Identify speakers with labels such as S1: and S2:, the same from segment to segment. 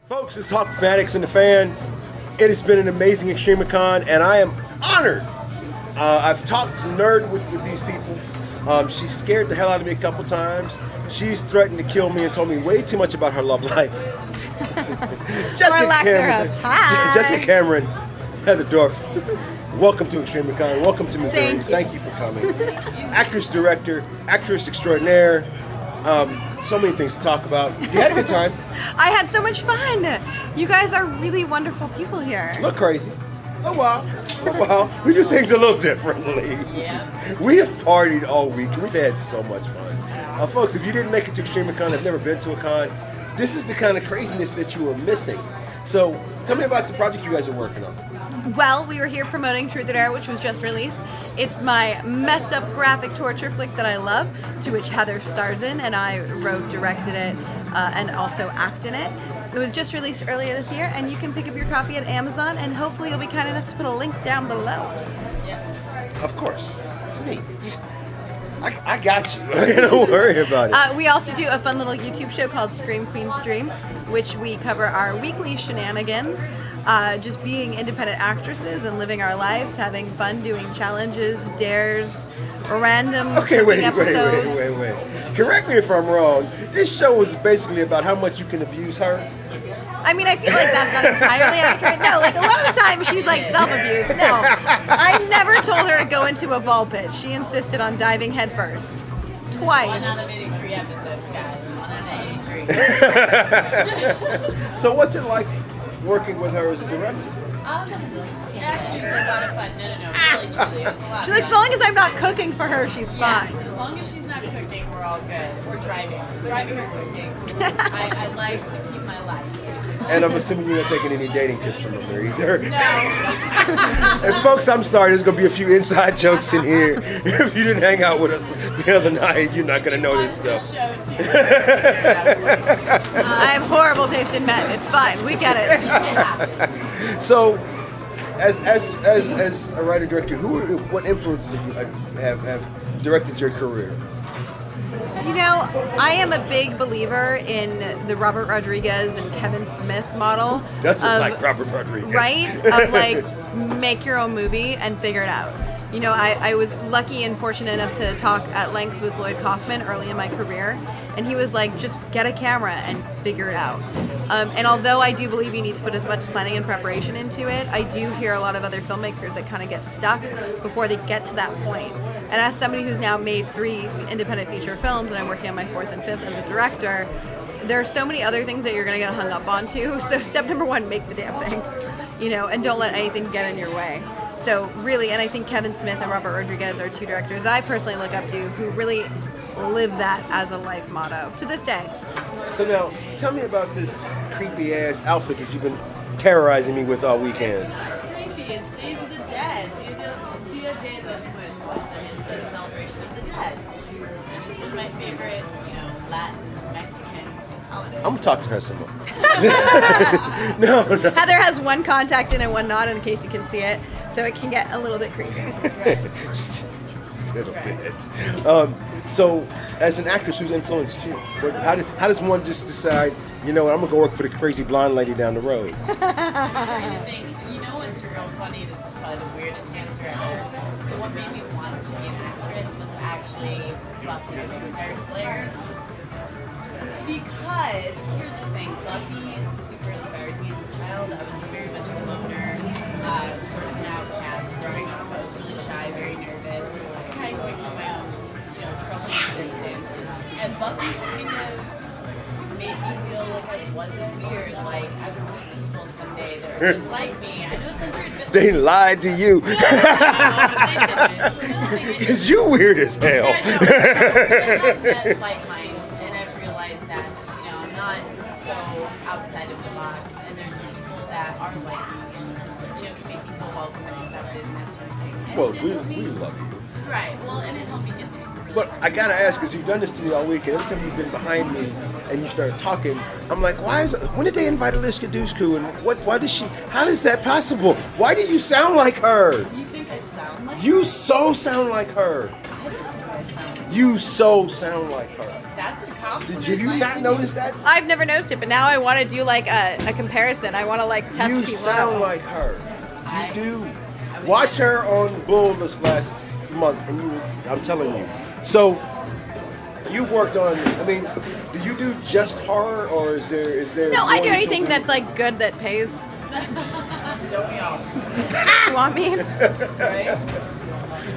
S1: Folks, it's Hawk Fanatics and the Fan. It has been an amazing ExtremeCon, and I am honored. I've talked nerd with these people. She's scared the hell out of me a couple times. She's threatened to kill me and told me way too much about her love life. Jessica Cameron.
S2: Hi.
S1: Jessica Cameron, Heather Droff. Welcome to ExtremeCon. Welcome to Missouri. Thank you for coming. Actress, director, actress extraordinaire. So many things to talk about. You had a good time.
S2: I had so much fun. You guys are really wonderful people here.
S1: Look crazy. Oh wow. Oh wow. We do things a little differently.
S2: Yeah.
S1: We have partied all week. We've had so much fun. Folks, if you didn't make it to ExtremeCon, have never been to a con, this is the kind of craziness that you were missing. So tell me about the project you guys are working on.
S2: Well, we were here promoting Truth or Dare, which was just released. It's my messed up graphic torture flick that I love, to which Heather stars in, and I wrote, directed it, and also act in it. It was just released earlier this year, and you can pick up your copy at Amazon, and hopefully you'll be kind enough to put a link down below.
S1: Yes. Of course. It's me. I got you. Don't worry about it.
S2: We also do a fun little YouTube show called Scream Queen Stream, which we cover our weekly shenanigans. Just being independent actresses and living our lives, having fun, doing challenges, dares, random episodes.
S1: Correct me if I'm wrong. This show was basically about how much you can abuse her.
S2: I mean, I feel like that's not entirely accurate. No, like a lot of the time she's like self-abused. No, I never told her to go into a ball pit. She insisted on diving headfirst. Twice.
S3: 1 out of 83 episodes, guys. 1 out of 83.
S1: So what's it like working with her as a director?
S3: Actually, it was a lot of fun. No. Really, truly, it was a lot
S2: She's
S3: of
S2: like,
S3: fun.
S2: as long as I'm not cooking for her, she's fine.
S3: Yes, as long as she's not cooking, we're all good. Or driving. Driving or cooking. I like to keep my life, basically.
S1: And I'm assuming you're not taking any dating tips from her either.
S3: No.
S1: And folks, I'm sorry, there's going to be a few inside jokes in here. If you didn't hang out with us the other night, you're not going to know this stuff.
S3: Show too.
S2: I have horrible taste in men. It's fine. We get it.
S3: It happens.
S1: So, as a writer director, what influences have directed your career?
S2: You know, I am a big believer in the Robert Rodriguez and Kevin Smith model.
S1: Doesn't like Robert Rodriguez.
S2: Right? Of like, make your own movie and figure it out. You know, I was lucky and fortunate enough to talk at length with Lloyd Kaufman early in my career, and he was like, just get a camera and figure it out. And although I do believe you need to put as much planning and preparation into it, I do hear a lot of other filmmakers that kind of get stuck before they get to that point. And as somebody who's now made 3 independent feature films, and I'm working on my 4th and 5th as a director, there are so many other things that you're going to get hung up onto. So step number 1, make the damn thing, you know, and don't let anything get in your way. So really, and I think Kevin Smith and Robert Rodriguez are 2 directors I personally look up to who really live that as a life motto to this day.
S1: So now, tell me about this creepy ass outfit that you've been terrorizing me with all weekend.
S3: It's not creepy. It's Days of the Dead. Dia de los Muertos, and it's a celebration of the dead. And it's one of my favorite, Latin, Mexican holidays.
S1: I'm gonna talk to her some more. No.
S2: Heather has one contact in and one not, in case you can see it, so it can get a little bit creepy.
S1: Just a little bit. So, as an actress, who's influenced you? How does one just decide, you know what, I'm gonna go work for the crazy blonde lady down the road?
S3: I'm trying to think. You know what's real funny? This is probably the weirdest answer ever. So what made me want to be an actress was actually Buffy the Vampire Slayer. Because, here's the thing, Buffy super inspired me as a child. I was very much a loner, sort of an outcast growing up. I was really shy, very nervous, kind of going through my own, troubling existence. And Buffy kind of made me feel like I wasn't weird, like I would meet people someday that are just like me. I know it sounds weird, but...
S1: They lied to you.
S3: No, they didn't.
S1: Because you weird as hell.
S3: Yeah, I have met like minds, and I've realized that, I'm not so outside of the box, and there's people that are like me, can make me feel welcome and accepted and that sort of thing. And
S1: Well,
S3: it did
S1: we
S3: help me.
S1: love you.
S3: Right, well, and it helped me get through some really
S1: But I gotta ask, because you've done this to me all week, and every time you've been behind me and you started talking, I'm like, when did they invite Alicia Dushku, and how is that possible? Why do you sound like her?
S3: You think I sound like
S1: You so sound like her.
S3: I don't think I sound like
S1: You so sound like her.
S3: That's a compliment.
S1: Did you not notice that?
S2: I've never noticed it, but now I want to do like a comparison. I want to like test
S1: You
S2: people
S1: sound
S2: out.
S1: like her.
S3: I-
S1: You do.
S3: I would
S1: Watch
S3: never-
S1: her on Bull this last month, and you would. I'm telling you. So you've worked on. I mean, do you do just horror, or is there?
S2: No, I
S1: more
S2: do
S1: you
S2: anything
S1: do?
S2: that's like good that pays.
S3: Don't we all?
S2: You want me?
S3: Right?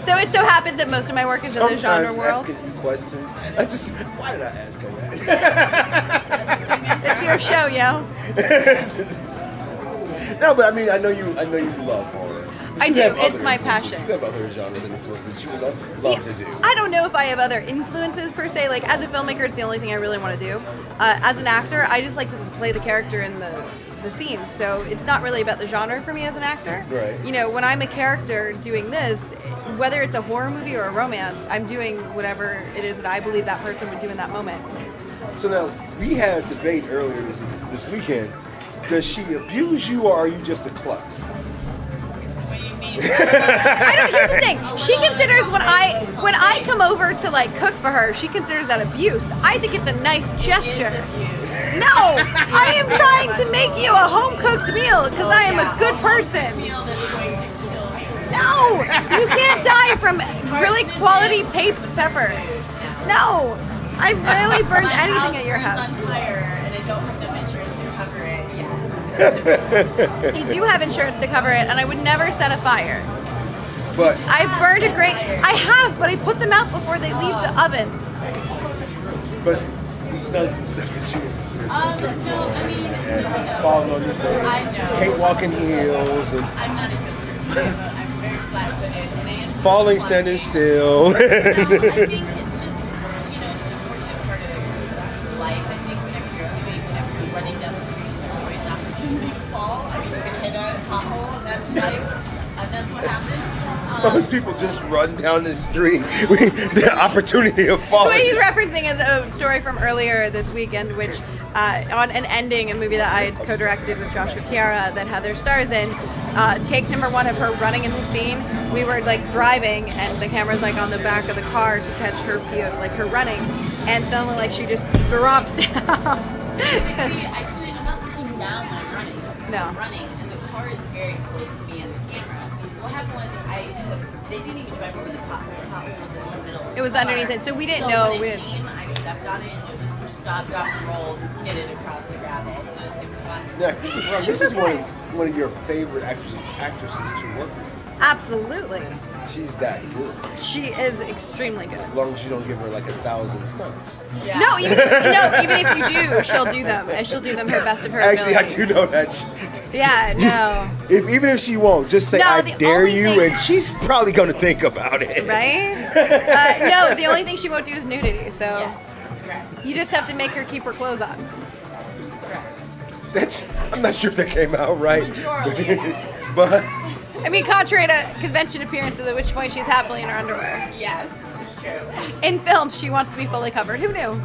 S2: So it so happens that most of my work is in the genre
S1: Sometimes
S2: world.
S1: asking you questions. I just. Why did I ask her that?
S3: That's the same answer.
S2: It's your show, yo.
S1: No, but I mean, I know you love horror. But
S2: I
S1: you
S2: do.
S1: have
S2: It's
S1: other
S2: my
S1: influences.
S2: passion.
S1: You have other genres and influences that you would love to do.
S2: I don't know if I have other influences per se. Like as a filmmaker, it's the only thing I really want to do. As an actor, I just like to play the character in the scenes. So it's not really about the genre for me as an actor.
S1: Right.
S2: You know, when I'm a character doing this, whether it's a horror movie or a romance, I'm doing whatever it is that I believe that person would do in that moment.
S1: So now, we had a debate earlier this weekend. Does she abuse you, or are you just a klutz?
S3: What do you mean?
S2: I don't. Here's the thing. She considers when I come over to like cook for her, she considers that abuse. I think it's a nice gesture. No, I am trying to make you a home cooked meal because I am a good person.
S3: Meal that's going to kill you.
S2: No, you can't die from really quality pepper. No, I've rarely burned
S3: My
S2: anything at your
S3: burns
S2: house.
S3: on fire and I don't have enough insurance to cover it. Yes.
S2: You do have insurance to cover it, and I would never set a fire.
S1: But
S2: I've burned a
S3: set
S2: great.
S3: fires.
S2: I have, but I put them out before they leave the oven.
S1: but the stunts and stuff that you
S3: No, I mean,
S1: and
S3: no.
S1: falling on your face,
S3: I know.
S1: can't walk in heels, and
S3: I'm not a heel person. I'm very flat-footed, and I am
S1: falling
S3: clumsy.
S1: standing still.
S3: No, I think it's just, it's an unfortunate part of life. I think whenever you're running down the street, there's always an opportunity to fall. I mean, you can hit a pothole, and that's life, and that's what happens.
S1: Most people just run down the street. The opportunity of falling.
S2: What he's referencing is a story from earlier this weekend, which on an ending, a movie that I had co-directed with Joshua Chiara that Heather stars in. Take number one of her running in the scene. We were like driving, and the camera's like on the back of the car to catch her like her running, and suddenly like she just drops down.
S3: Basically, I'm not looking down when I'm running.
S2: No.
S3: I'm running, and the car is very close to me and the camera. What happened was, they didn't even drive over the pothole. The pothole was in the middle of the
S2: It was
S3: car.
S2: underneath it, so we didn't
S3: So
S2: know
S3: when
S2: we
S3: it
S2: had-
S3: came, I stepped on it and just stopped, dropped, and rolled, and skidded across the gravel. So it was super fun.
S1: Now, correct me if I'm wrong, this is one of your favorite actresses to work with.
S2: Absolutely,
S1: She's that good.
S2: she is extremely good.
S1: As long as you don't give her like 1,000 stunts.
S3: Yeah.
S2: No, even if you do, she'll do them, and she'll do them her best of her
S1: Actually, I
S2: ability.
S1: do know that.
S2: Yeah, no.
S1: Even if she won't, just say
S2: No,
S1: I
S2: the
S1: dare
S2: only
S1: you,
S2: thing-
S1: and she's probably gonna think about it.
S2: Right? No, the only thing she won't do is nudity. So
S3: Yes. Correct.
S2: you just have to make her keep her clothes on.
S3: Correct.
S1: I'm not sure if that came out right.
S3: Majorly it has.
S1: But
S2: I mean, contrary to convention appearances, at which point she's happily in her underwear.
S3: Yes, it's true.
S2: In films, she wants to be fully covered. Who knew?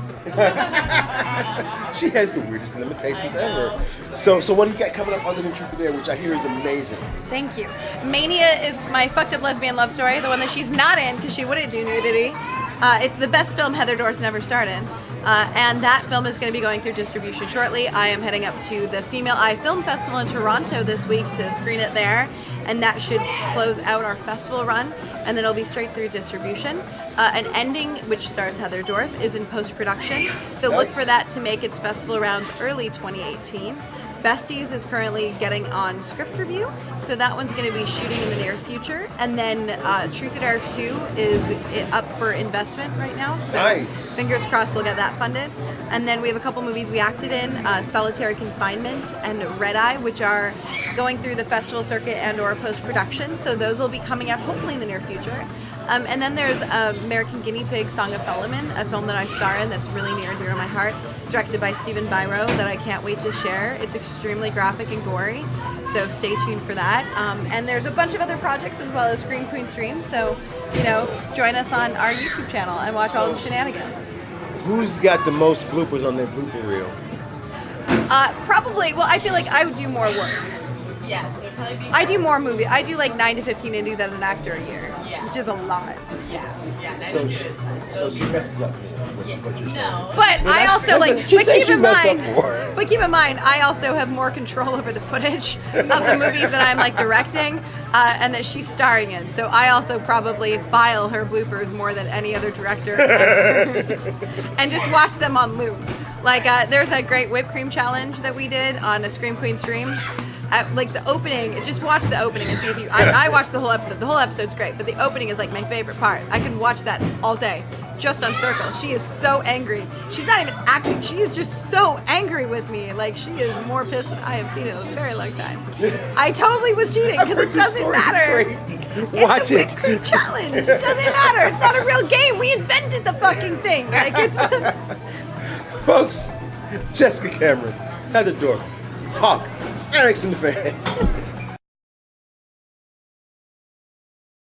S1: she has the weirdest limitations
S3: I know.
S1: ever. So what do you got coming up other than Truth or Dare, which I hear is amazing?
S2: Thank you. Mania is my fucked up lesbian love story, the one that she's not in because she wouldn't do nudity. It's the best film Heather Dorf's never starred in. And that film is going to be going through distribution shortly. I am heading up to the Female Eye Film Festival in Toronto this week to screen it there. And that should close out our festival run. And then it'll be straight through distribution. An ending, which stars Heather Dorff, is in post-production. So look
S1: Nice.
S2: for that to make its festival rounds early 2018. Besties is currently getting on script review, so that one's going to be shooting in the near future. And then Truth or Dare 2 is up for investment right now, so
S1: Nice.
S2: fingers crossed we'll get that funded. And then we have a couple movies we acted in, Solitary Confinement and Red Eye, which are going through the festival circuit and or post-production, so those will be coming out hopefully in the near future. And then there's American Guinea Pig, Song of Solomon, a film that I star in that's really near and dear to my heart, directed by Stephen Byro, that I can't wait to share. It's extremely graphic and gory, so stay tuned for that. And there's a bunch of other projects as well as Screen Queen Streams, so, join us on our YouTube channel and watch all the shenanigans.
S1: Who's got the most bloopers on their blooper reel?
S2: Probably, well, I feel like I would do more work.
S3: Yeah, so it'd probably be.
S2: I do more movies. I do like 9 to 15 indies as an actor a year,
S3: Yeah.
S2: which is a lot.
S3: Yeah. I
S1: So
S3: don't do
S1: she,
S3: as much.
S1: so she messes up.
S3: Yeah,
S1: What you're saying.
S3: no.
S2: But I also like.
S1: She
S2: But
S1: said
S2: keep
S1: she
S2: in
S1: messed up
S2: mind.
S1: more.
S2: But keep in mind, I also have more control over the footage of the movies that I'm like directing, and that she's starring in. So I also probably file her bloopers more than any other director, ever. And just watch them on loop. Like there's a great whipped cream challenge that we did on a Scream Queen stream. Like the opening, just watch the opening and see if you. I watched the whole episode. The whole episode's great, but the opening is like my favorite part. I can watch that all day, just on Circle. She is so angry. She's not even acting. She is just so angry with me. Like she is more pissed than I have seen in a very long time. I totally was cheating
S1: I've
S2: because
S1: heard
S2: it
S1: this
S2: doesn't
S1: story.
S2: matter.
S1: It's great. Watch
S2: It's a
S1: it.
S2: whipped cream challenge. It doesn't matter. It's not a real game. We invented the fucking thing. Like it's.
S1: Folks, Jessica Cameron, Heather Dorff, Hawk, Fanatics and the Fan.